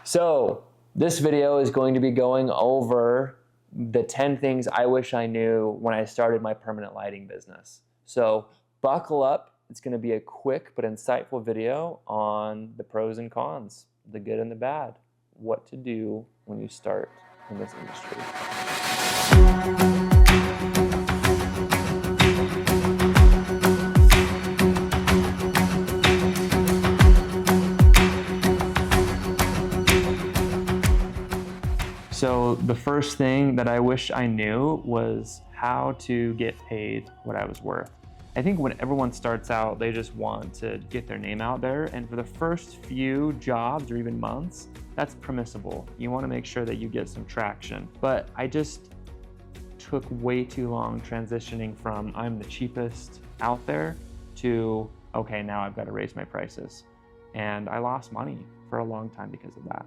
So this video is going to be going over the 10 things I wish I knew when I started my permanent lighting business. So buckle up. It's going to be a quick but insightful video on the pros and cons, the good and the bad, what to do when you start in this industry. So the first thing that I wish I knew was how to get paid what I was worth. I think when everyone starts out, they just want to get their name out there. And for the first few jobs or even months, that's permissible. You want to make sure that you get some traction. But I just took way too long transitioning from I'm the cheapest out there to, okay, now I've got to raise my prices. And I lost money for a long time because of that.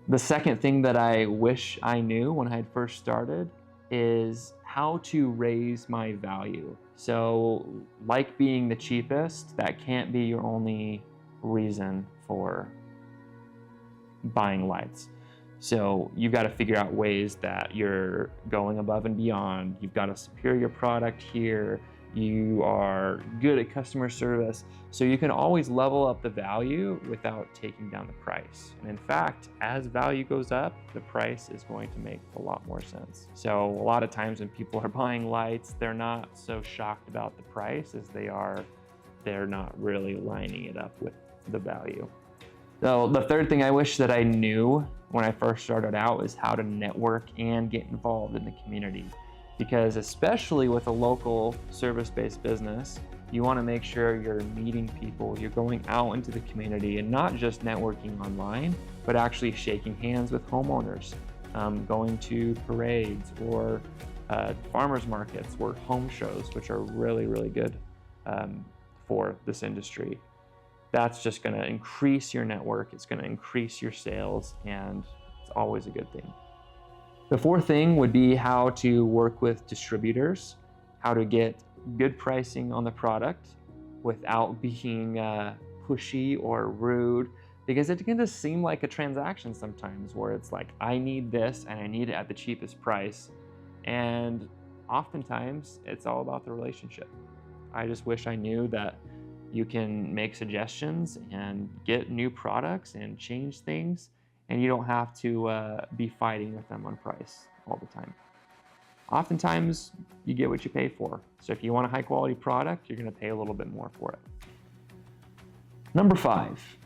The second thing that I wish I knew when I had first started is how to raise my value. So like being the cheapest, that can't be your only reason for buying lights. So you've got to figure out ways that you're going above and beyond. You've got a superior product here. You are good at customer service. So you can always level up the value without taking down the price. And in fact, as value goes up, the price is going to make a lot more sense. So a lot of times when people are buying lights, they're not so shocked about the price as they're not really lining it up with the value. So the third thing I wish that I knew when I first started out is how to network and get involved in the community. Because especially with a local service-based business, you want to make sure you're meeting people, you're going out into the community and not just networking online, but actually shaking hands with homeowners, going to parades or farmers markets or home shows, which are really, really good for this industry. That's just going to increase your network, it's going to increase your sales, and it's always a good thing. The fourth thing would be how to work with distributors, how to get good pricing on the product without being pushy or rude, because it can just seem like a transaction sometimes where it's like, I need this and I need it at the cheapest price. And oftentimes it's all about the relationship. I just wish I knew that you can make suggestions and get new products and change things, and you don't have to be fighting with them on price all the time. Oftentimes, you get what you pay for. So if you want a high quality product, you're gonna pay a little bit more for it. Number 5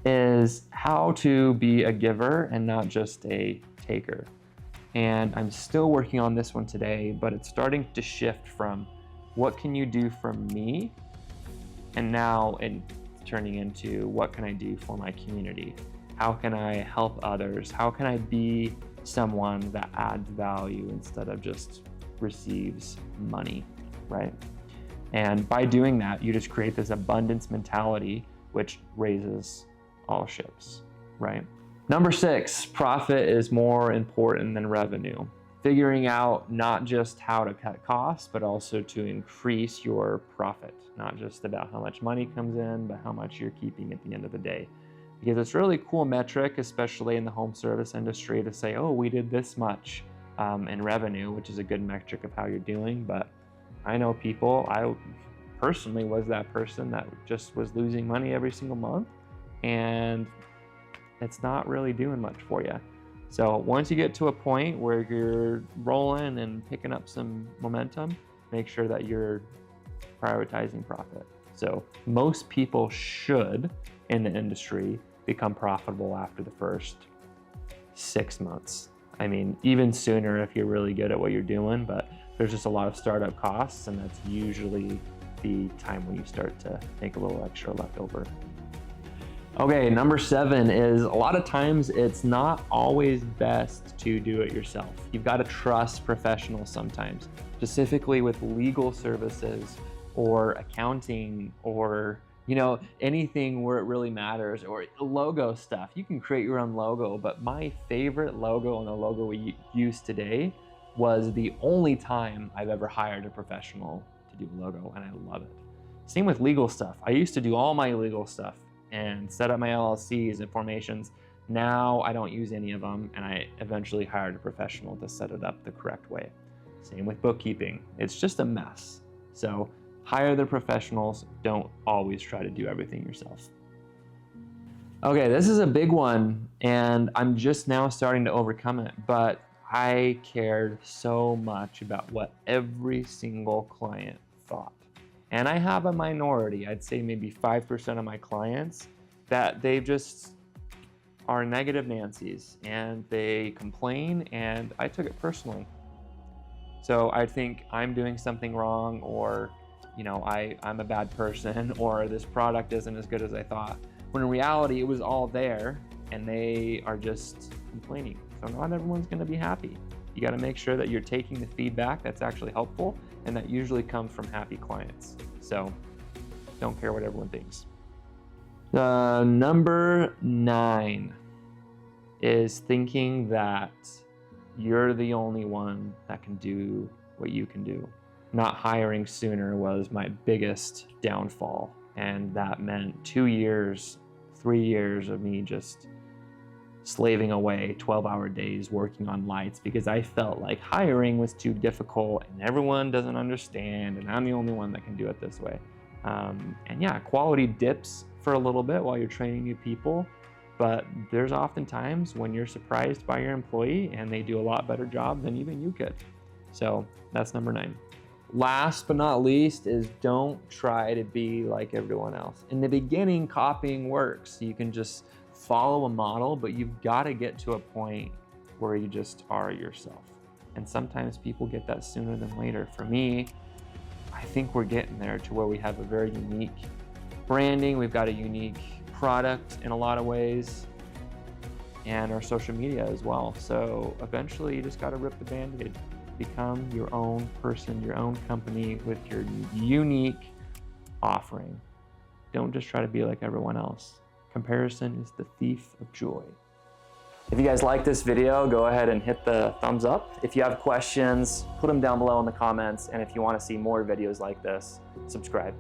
is how to be a giver and not just a taker. And I'm still working on this one today, but it's starting to shift from what can you do for me, and now it's turning into what can I do for my community? How can I help others? How can I be someone that adds value instead of just receives money, right? And by doing that, you just create this abundance mentality, which raises all ships, right? Number 6, profit is more important than revenue. Figuring out not just how to cut costs, but also to increase your profit. Not just about how much money comes in, but how much you're keeping at the end of the day. Because it's a really cool metric, especially in the home service industry, to say, oh, we did this much in revenue, which is a good metric of how you're doing. But I know people, I personally was that person that just was losing money every single month, and it's not really doing much for you. So once you get to a point where you're rolling and picking up some momentum, make sure that you're prioritizing profit. So most people should, in the industry, become profitable after the first 6 months. I mean, even sooner if you're really good at what you're doing, but there's just a lot of startup costs, and that's usually the time when you start to make a little extra left over. Okay, number 7 is a lot of times it's not always best to do it yourself. You've got to trust professionals sometimes, specifically with legal services or accounting or anything where it really matters, or logo stuff. You can create your own logo, but my favorite logo and the logo we use today was the only time I've ever hired a professional to do a logo, and I love it. Same with legal stuff. I used to do all my legal stuff and set up my LLCs and formations. Now I don't use any of them, and I eventually hired a professional to set it up the correct way. Same with bookkeeping. It's just a mess. So hire the professionals. Don't always try to do everything yourself. Okay, this is a big one, and I'm just now starting to overcome it, but I cared so much about what every single client thought. And I have a minority, I'd say maybe 5% of my clients, that they just are negative Nancy's, and they complain, and I took it personally. So I think I'm doing something wrong, or I'm a bad person, or this product isn't as good as I thought. When in reality, it was all there, and they are just complaining. So not everyone's gonna be happy. You gotta make sure that you're taking the feedback that's actually helpful, and that usually comes from happy clients. So don't care what everyone thinks. Number 9 is thinking that you're the only one that can do what you can do. Not hiring sooner was my biggest downfall, and that meant 2 years, 3 years of me just slaving away 12-hour days working on lights because I felt like hiring was too difficult and everyone doesn't understand and I'm the only one that can do it this way. And yeah, quality dips for a little bit while you're training new people, but there's often times when you're surprised by your employee and they do a lot better job than even you could. So that's number 9. Last but not least is don't try to be like everyone else. In the beginning, copying works. You can just follow a model, but you've got to get to a point where you just are yourself. And sometimes people get that sooner than later. For me, I think we're getting there to where we have a very unique branding. We've got a unique product in a lot of ways, and our social media as well. So eventually you just got to rip the Band-Aid. Become your own person, your own company with your unique offering. Don't just try to be like everyone else. Comparison is the thief of joy. If you guys like this video, go ahead and hit the thumbs up. If you have questions, put them down below in the comments. And if you want to see more videos like this, subscribe.